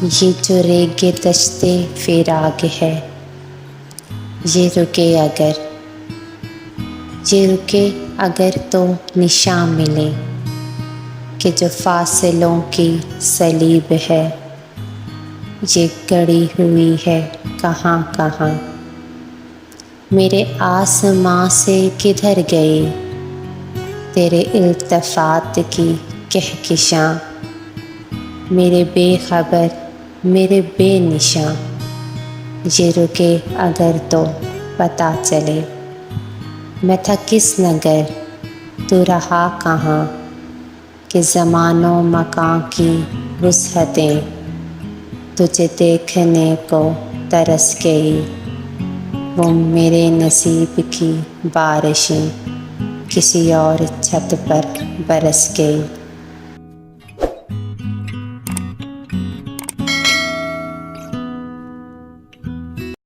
ये जो रेगे दश्ते फिराक है, ये रुके अगर तो निशान मिले कि जो फासिलों की सलीब है, ये गड़ी हुई है कहाँ कहाँ। मेरे आसमां से किधर गई तेरे इल्तफ़ात की कहकशां, मेरे बेखबर मेरे बेनिशां, ये रुके अगर तो पता चले। मैं था किस नगर तू रहा कहाँ, कि ज़मानो मकां की वुसअतें तुझे देखने को तरस गई। वो मेरे नसीब की बारिशें किसी और छत पर बरस गई।